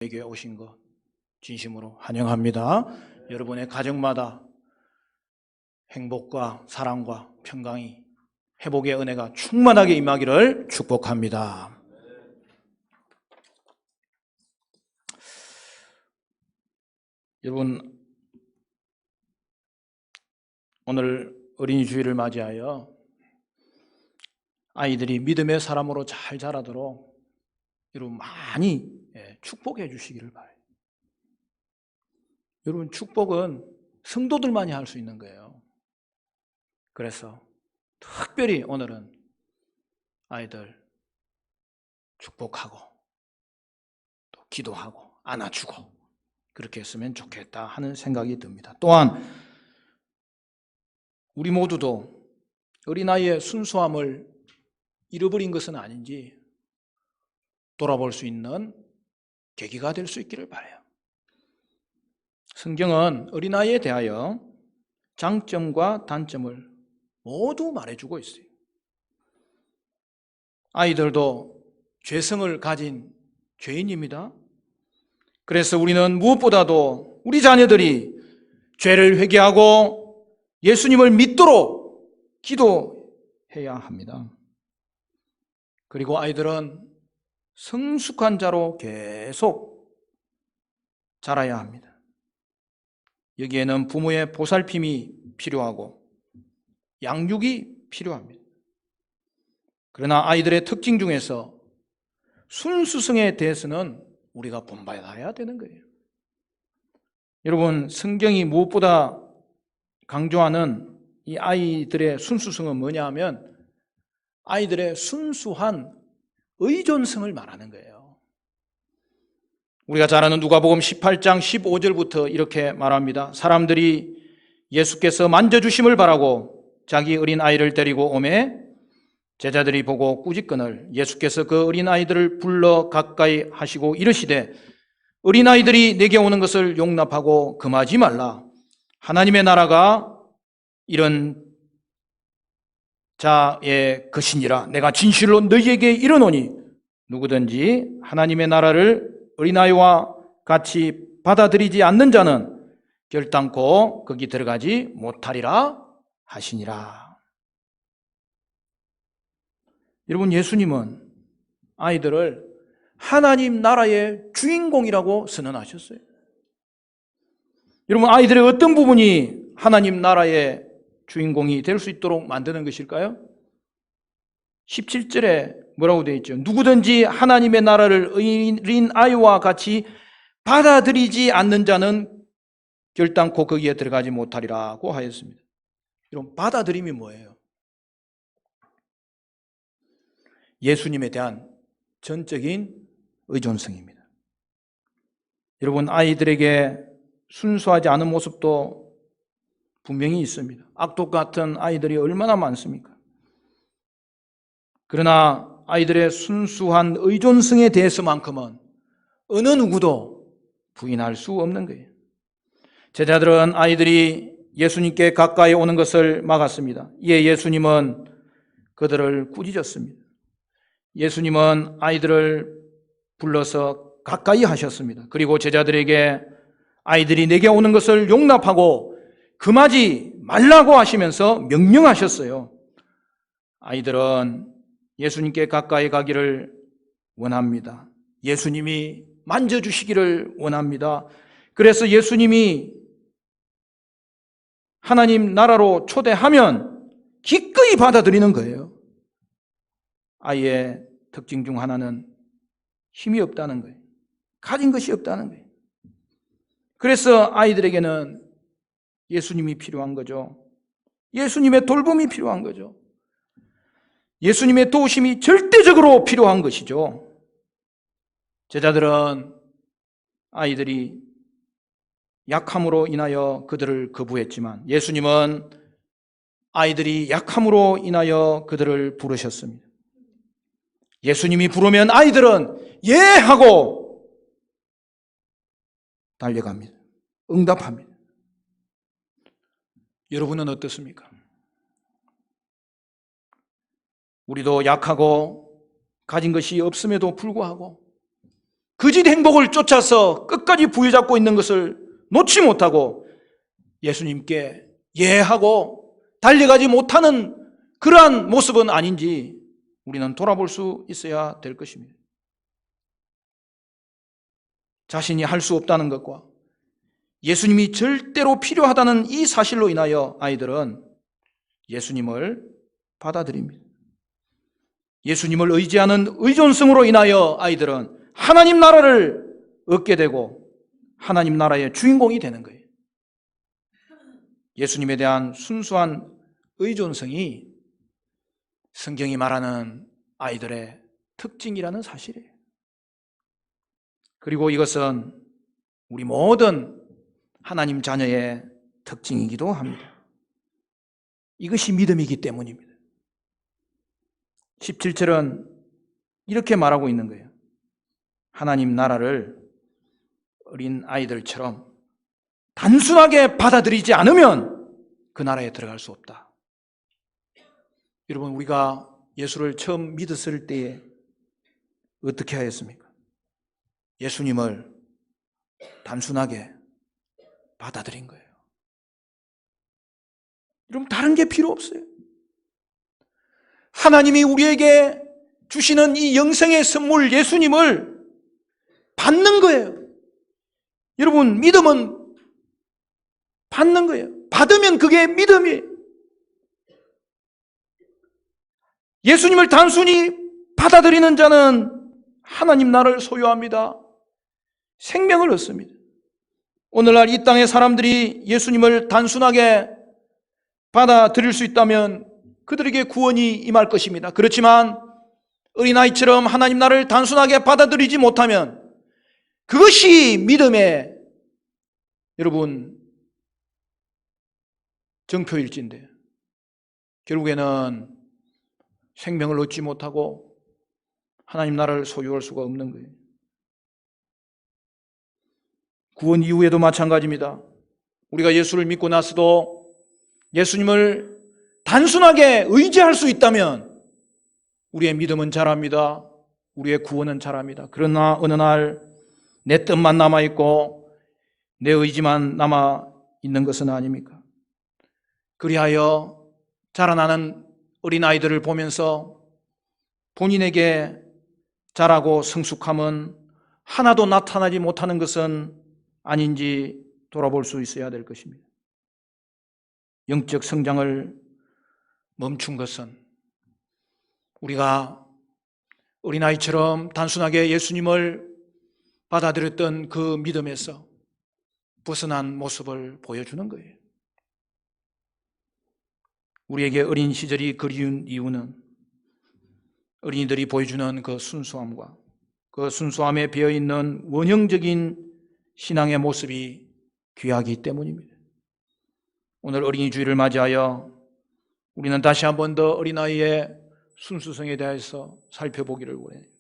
에게 오신 것 진심으로 환영합니다. 여러분의 가정마다 행복과 사랑과 평강이, 회복의 은혜가 충만하게 임하기를 축복합니다. 여러분, 오늘 어린이 주일을 맞이하여 아이들이 믿음의 사람으로 잘 자라도록 여러분 많이 축복해 주시기를 바라요. 여러분, 축복은 성도들만이 할 수 있는 거예요. 그래서 특별히 오늘은 아이들 축복하고 또 기도하고 안아주고 그렇게 했으면 좋겠다 하는 생각이 듭니다. 또한 우리 모두도 어린아이의 순수함을 잃어버린 것은 아닌지 돌아볼 수 있는 계기가 될 수 있기를 바라요. 성경은 어린아이에 대하여 장점과 단점을 모두 말해주고 있어요. 아이들도 죄성을 가진 죄인입니다. 그래서 우리는 무엇보다도 우리 자녀들이 죄를 회개하고 예수님을 믿도록 기도해야 합니다. 그리고 아이들은 성숙한 자로 계속 자라야 합니다. 여기에는 부모의 보살핌이 필요하고 양육이 필요합니다. 그러나 아이들의 특징 중에서 순수성에 대해서는 우리가 본받아야 되는 거예요. 여러분, 성경이 무엇보다 강조하는 이 아이들의 순수성은 뭐냐 하면 아이들의 순수한 의존성을 말하는 거예요. 우리가 잘 아는 누가복음 18장 15절부터 이렇게 말합니다. 사람들이 예수께서 만져주심을 바라고 자기 어린 아이를 데리고 오매 제자들이 보고 꾸짖거늘 예수께서 그 어린 아이들을 불러 가까이 하시고 이르시되 어린 아이들이 내게 오는 것을 용납하고 금하지 말라. 하나님의 나라가 이런 자의 것이니라. 내가 진실로 너희에게 이르노니 누구든지 하나님의 나라를 어린아이와 같이 받아들이지 않는 자는 결단코 거기 들어가지 못하리라 하시니라. 여러분, 예수님은 아이들을 하나님 나라의 주인공이라고 선언하셨어요. 여러분, 아이들의 어떤 부분이 하나님 나라의 주인공이 될 수 있도록 만드는 것일까요? 17절에 뭐라고 되어 있죠? 누구든지 하나님의 나라를 어린 아이와 같이 받아들이지 않는 자는 결단코 거기에 들어가지 못하리라고 하였습니다. 여러분, 받아들임이 뭐예요? 예수님에 대한 전적인 의존성입니다. 여러분, 아이들에게 순수하지 않은 모습도 분명히 있습니다. 악독 같은 아이들이 얼마나 많습니까? 그러나 아이들의 순수한 의존성에 대해서만큼은 어느 누구도 부인할 수 없는 거예요. 제자들은 아이들이 예수님께 가까이 오는 것을 막았습니다. 이에 예수님은 그들을 꾸짖었습니다. 예수님은 아이들을 불러서 가까이 하셨습니다. 그리고 제자들에게 아이들이 내게 오는 것을 용납하고 금하지 말라고 하시면서 명령하셨어요. 아이들은 예수님께 가까이 가기를 원합니다. 예수님이 만져주시기를 원합니다. 그래서 예수님이 하나님 나라로 초대하면 기꺼이 받아들이는 거예요. 아이의 특징 중 하나는 힘이 없다는 거예요. 가진 것이 없다는 거예요. 그래서 아이들에게는 예수님이 필요한 거죠. 예수님의 돌봄이 필요한 거죠. 예수님의 도우심이 절대적으로 필요한 것이죠. 제자들은 아이들이 약함으로 인하여 그들을 거부했지만 예수님은 아이들이 약함으로 인하여 그들을 부르셨습니다. 예수님이 부르면 아이들은 예 하고 달려갑니다. 응답합니다. 여러분은 어떻습니까? 우리도 약하고 가진 것이 없음에도 불구하고 거짓 행복을 쫓아서 끝까지 부여잡고 있는 것을 놓지 못하고 예수님께 예하고 달려가지 못하는 그러한 모습은 아닌지 우리는 돌아볼 수 있어야 될 것입니다. 자신이 할 수 없다는 것과 예수님이 절대로 필요하다는 이 사실로 인하여 아이들은 예수님을 받아들입니다. 예수님을 의지하는 의존성으로 인하여 아이들은 하나님 나라를 얻게 되고 하나님 나라의 주인공이 되는 거예요. 예수님에 대한 순수한 의존성이 성경이 말하는 아이들의 특징이라는 사실이에요. 그리고 이것은 우리 모든 하나님 자녀의 특징이기도 합니다. 이것이 믿음이기 때문입니다. 17절은 이렇게 말하고 있는 거예요. 하나님 나라를 어린 아이들처럼 단순하게 받아들이지 않으면 그 나라에 들어갈 수 없다. 여러분, 우리가 예수를 처음 믿었을 때에 어떻게 하였습니까? 예수님을 단순하게 받아들인 거예요. 여러분, 다른 게 필요 없어요. 하나님이 우리에게 주시는 이 영생의 선물 예수님을 받는 거예요. 여러분, 믿음은 받는 거예요. 받으면 그게 믿음이에요. 예수님을 단순히 받아들이는 자는 하나님 나라를 소유합니다. 생명을 얻습니다. 오늘날 이 땅의 사람들이 예수님을 단순하게 받아들일 수 있다면 그들에게 구원이 임할 것입니다. 그렇지만 어린아이처럼 하나님 나라를 단순하게 받아들이지 못하면 그것이 믿음의 여러분 정표일진데 결국에는 생명을 얻지 못하고 하나님 나라를 소유할 수가 없는 거예요. 구원 이후에도 마찬가지입니다. 우리가 예수를 믿고 나서도 예수님을 단순하게 의지할 수 있다면 우리의 믿음은 자랍니다. 우리의 구원은 자랍니다. 그러나 어느 날 내 뜻만 남아있고 내 의지만 남아있는 것은 아닙니까? 그리하여 자라나는 어린아이들을 보면서 본인에게 자라고 성숙함은 하나도 나타나지 못하는 것은 아닌지 돌아볼 수 있어야 될 것입니다. 영적 성장을 멈춘 것은 우리가 어린아이처럼 단순하게 예수님을 받아들였던 그 믿음에서 벗어난 모습을 보여주는 거예요. 우리에게 어린 시절이 그리운 이유는 어린이들이 보여주는 그 순수함과 그 순수함에 배어있는 원형적인 신앙의 모습이 귀하기 때문입니다. 오늘 어린이 주일을 맞이하여 우리는 다시 한 번 더 어린아이의 순수성에 대해서 살펴보기를 원해요.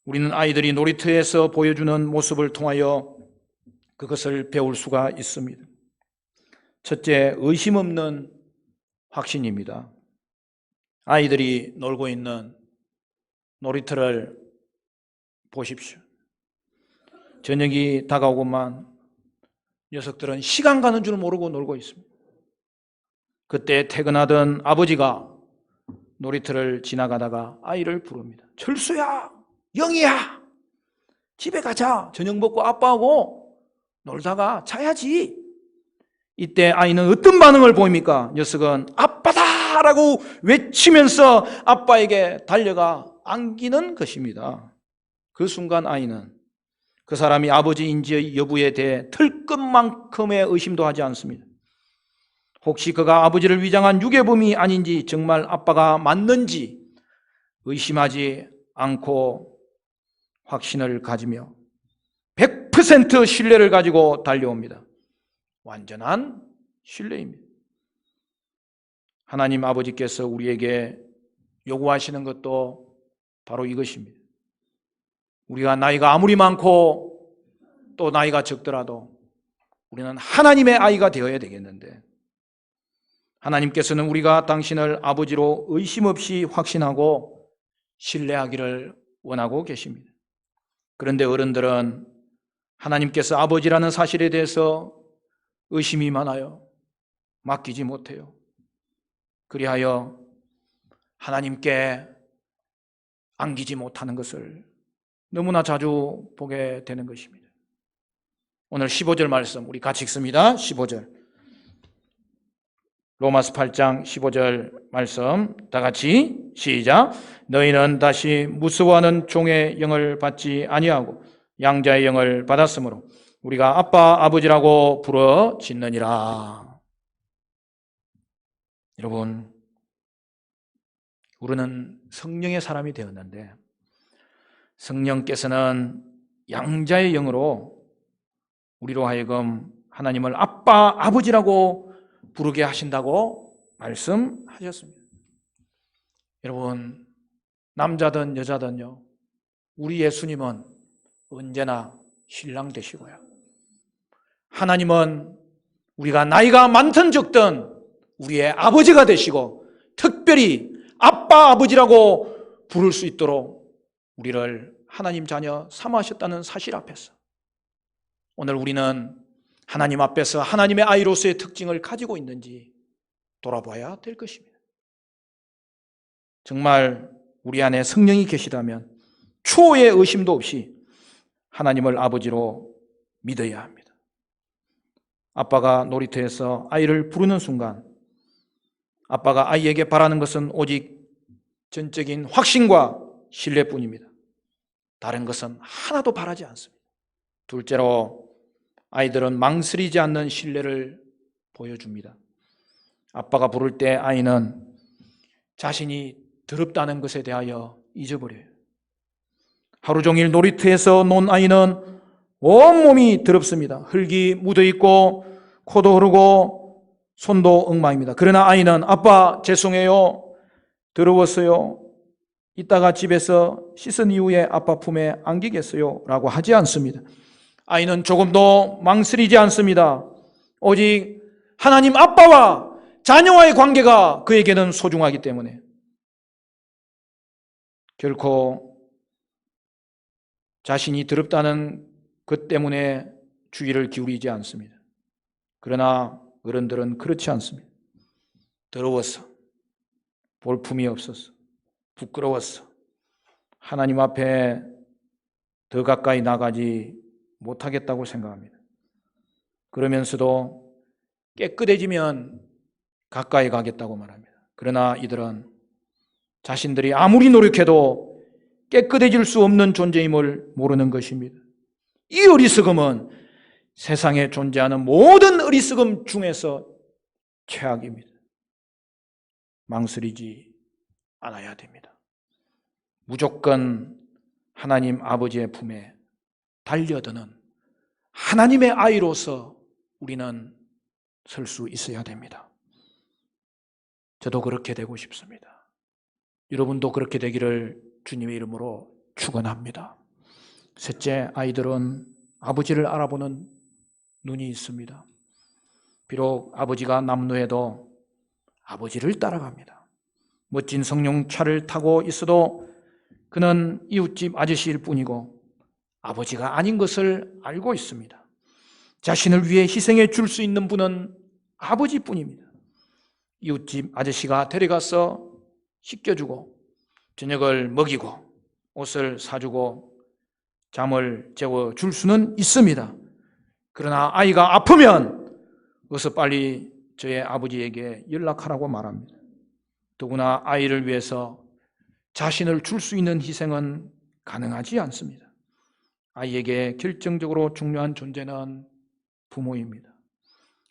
우리는 아이들이 놀이터에서 보여주는 모습을 통하여 그것을 배울 수가 있습니다. 첫째, 의심 없는 확신입니다. 아이들이 놀고 있는 놀이터를 보십시오. 저녁이 다가오고만 녀석들은 시간 가는 줄 모르고 놀고 있습니다. 그때 퇴근하던 아버지가 놀이터를 지나가다가 아이를 부릅니다. 철수야, 영희야, 집에 가자. 저녁 먹고 아빠하고 놀다가 자야지. 이때 아이는 어떤 반응을 보입니까? 녀석은 아빠다! 라고 외치면서 아빠에게 달려가 안기는 것입니다. 그 순간 아이는 그 사람이 아버지인지의 여부에 대해 털끝만큼의 의심도 하지 않습니다. 혹시 그가 아버지를 위장한 유괴범이 아닌지, 정말 아빠가 맞는지 의심하지 않고 확신을 가지며 100% 신뢰를 가지고 달려옵니다. 완전한 신뢰입니다. 하나님 아버지께서 우리에게 요구하시는 것도 바로 이것입니다. 우리가 나이가 아무리 많고 또 나이가 적더라도 우리는 하나님의 아이가 되어야 되겠는데, 하나님께서는 우리가 당신을 아버지로 의심 없이 확신하고 신뢰하기를 원하고 계십니다. 그런데 어른들은 하나님께서 아버지라는 사실에 대해서 의심이 많아요. 맡기지 못해요. 그리하여 하나님께 안기지 못하는 것을 너무나 자주 보게 되는 것입니다. 오늘 15절 말씀 우리 같이 읽습니다. 15절. 로마서 8장 15절 말씀 다 같이 시작. 너희는 다시 무서워하는 종의 영을 받지 아니하고 양자의 영을 받았으므로 우리가 아빠 아버지라고 부르 짓느니라. 여러분, 우리는 성령의 사람이 되었는데 성령께서는 양자의 영으로 우리로 하여금 하나님을 아빠 아버지라고 부르게 하신다고 말씀하셨습니다. 여러분, 남자든 여자든요, 우리 예수님은 언제나 신랑 되시고요, 하나님은 우리가 나이가 많든 적든 우리의 아버지가 되시고 특별히 아빠 아버지라고 부를 수 있도록 우리를 하나님 자녀 삼으셨다는 사실 앞에서 오늘 우리는 하나님 앞에서 하나님의 아이로서의 특징을 가지고 있는지 돌아봐야 될 것입니다. 정말 우리 안에 성령이 계시다면 초의 의심도 없이 하나님을 아버지로 믿어야 합니다. 아빠가 놀이터에서 아이를 부르는 순간 아빠가 아이에게 바라는 것은 오직 전적인 확신과 신뢰뿐입니다. 다른 것은 하나도 바라지 않습니다. 둘째로 아이들은 망설이지 않는 신뢰를 보여줍니다. 아빠가 부를 때 아이는 자신이 더럽다는 것에 대하여 잊어버려요. 하루 종일 놀이터에서 논 아이는 온몸이 더럽습니다. 흙이 묻어있고 코도 흐르고 손도 엉망입니다. 그러나 아이는 아빠 죄송해요, 더러웠어요, 이따가 집에서 씻은 이후에 아빠 품에 안기겠어요 라고 하지 않습니다. 아이는 조금도 망설이지 않습니다. 오직 하나님 아빠와 자녀와의 관계가 그에게는 소중하기 때문에 결코 자신이 더럽다는 것 때문에 주의를 기울이지 않습니다. 그러나 어른들은 그렇지 않습니다. 더러워서, 볼품이 없어서, 부끄러워서 하나님 앞에 더 가까이 나가지 못하겠다고 생각합니다. 그러면서도 깨끗해지면 가까이 가겠다고 말합니다. 그러나 이들은 자신들이 아무리 노력해도 깨끗해질 수 없는 존재임을 모르는 것입니다. 이 어리석음은 세상에 존재하는 모든 어리석음 중에서 최악입니다. 망설이지 않아야 됩니다. 무조건 하나님 아버지의 품에 달려드는 하나님의 아이로서 우리는 설 수 있어야 됩니다. 저도 그렇게 되고 싶습니다. 여러분도 그렇게 되기를 주님의 이름으로 축원합니다. 셋째, 아이들은 아버지를 알아보는 눈이 있습니다. 비록 아버지가 남루해도 아버지를 따라갑니다. 멋진 성룡차를 타고 있어도 그는 이웃집 아저씨일 뿐이고 아버지가 아닌 것을 알고 있습니다. 자신을 위해 희생해 줄 수 있는 분은 아버지뿐입니다. 이웃집 아저씨가 데려가서 씻겨주고 저녁을 먹이고 옷을 사주고 잠을 재워줄 수는 있습니다. 그러나 아이가 아프면 어서 빨리 저의 아버지에게 연락하라고 말합니다. 더구나 아이를 위해서 자신을 줄 수 있는 희생은 가능하지 않습니다. 아이에게 결정적으로 중요한 존재는 부모입니다.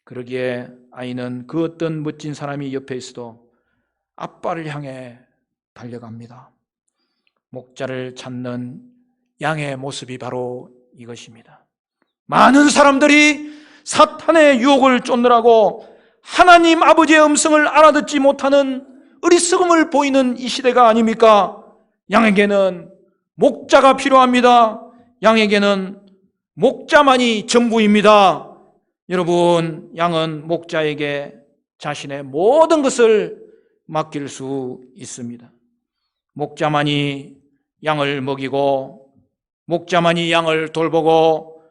그러기에 아이는 그 어떤 멋진 사람이 옆에 있어도 아빠를 향해 달려갑니다. 목자를 찾는 양의 모습이 바로 이것입니다. 많은 사람들이 사탄의 유혹을 쫓느라고 하나님 아버지의 음성을 알아듣지 못하는 어리석음을 보이는 이 시대가 아닙니까? 양에게는 목자가 필요합니다. 양에게는 목자만이 전부입니다. 여러분, 양은 목자에게 자신의 모든 것을 맡길 수 있습니다. 목자만이 양을 먹이고 목자만이 양을 돌보고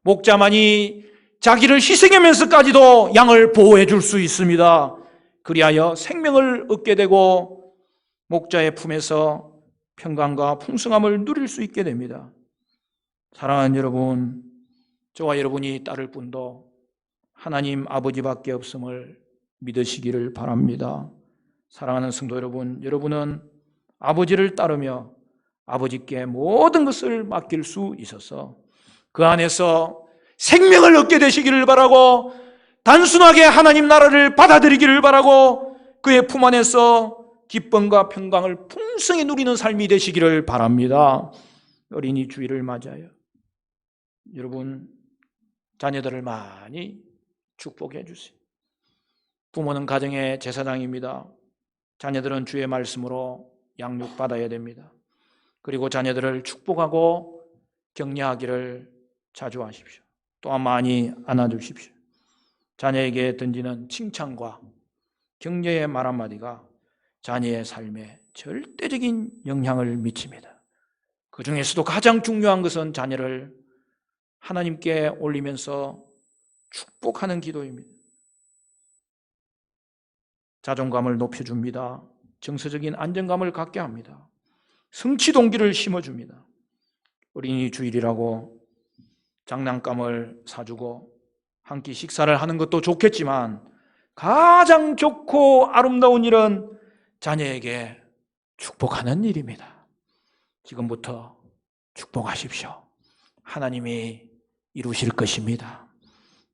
목자만이 자기를 희생하면서까지도 양을 보호해 줄 수 있습니다. 그리하여 생명을 얻게 되고 목자의 품에서 평강과 풍성함을 누릴 수 있게 됩니다. 사랑하는 여러분, 저와 여러분이 따를 분도 하나님 아버지밖에 없음을 믿으시기를 바랍니다. 사랑하는 성도 여러분, 여러분은 아버지를 따르며 아버지께 모든 것을 맡길 수 있어서 그 안에서 생명을 얻게 되시기를 바라고, 단순하게 하나님 나라를 받아들이기를 바라고, 그의 품 안에서 기쁨과 평강을 풍성히 누리는 삶이 되시기를 바랍니다. 어린이 주일을 맞아요. 여러분, 자녀들을 많이 축복해 주세요. 부모는 가정의 제사장입니다. 자녀들은 주의 말씀으로 양육받아야 됩니다. 그리고 자녀들을 축복하고 격려하기를 자주 하십시오. 또한 많이 안아주십시오. 자녀에게 던지는 칭찬과 격려의 말 한마디가 자녀의 삶에 절대적인 영향을 미칩니다. 그 중에서도 가장 중요한 것은 자녀를 하나님께 올리면서 축복하는 기도입니다. 자존감을 높여줍니다. 정서적인 안정감을 갖게 합니다. 성취 동기를 심어줍니다. 어린이 주일이라고 장난감을 사주고 한 끼 식사를 하는 것도 좋겠지만 가장 좋고 아름다운 일은 자녀에게 축복하는 일입니다. 지금부터 축복하십시오. 하나님이 이루실 것입니다.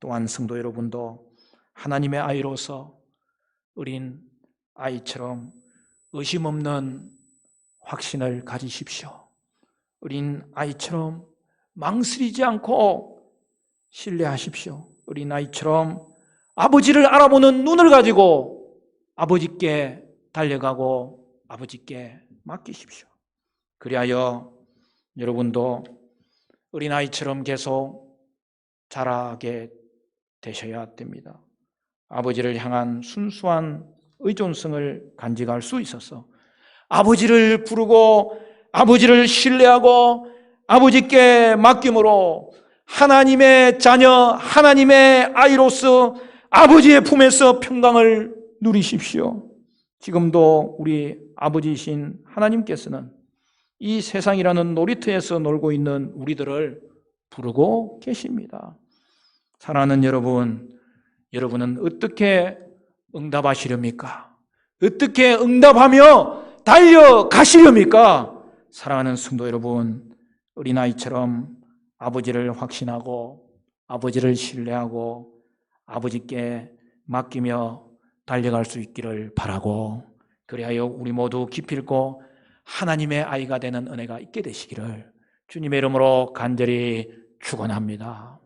또한 성도 여러분도 하나님의 아이로서 어린 아이처럼 의심 없는 확신을 가지십시오. 어린 아이처럼 망설이지 않고 신뢰하십시오. 어린 아이처럼 아버지를 알아보는 눈을 가지고 아버지께 달려가고 아버지께 맡기십시오. 그리하여 여러분도 어린 아이처럼 계속 자라게 되셔야 됩니다. 아버지를 향한 순수한 의존성을 간직할 수 있어서 아버지를 부르고 아버지를 신뢰하고 아버지께 맡김으로 하나님의 자녀, 하나님의 아이로서 아버지의 품에서 평강을 누리십시오. 지금도 우리 아버지이신 하나님께서는 이 세상이라는 놀이터에서 놀고 있는 우리들을 부르고 계십니다. 사랑하는 여러분, 여러분은 어떻게 응답하시렵니까? 어떻게 응답하며 달려가시렵니까? 사랑하는 성도 여러분, 어린아이처럼 아버지를 확신하고 아버지를 신뢰하고 아버지께 맡기며 달려갈 수 있기를 바라고, 그리하여 우리 모두 기필코 하나님의 아이가 되는 은혜가 있게 되시기를 주님의 이름으로 간절히 축원합니다.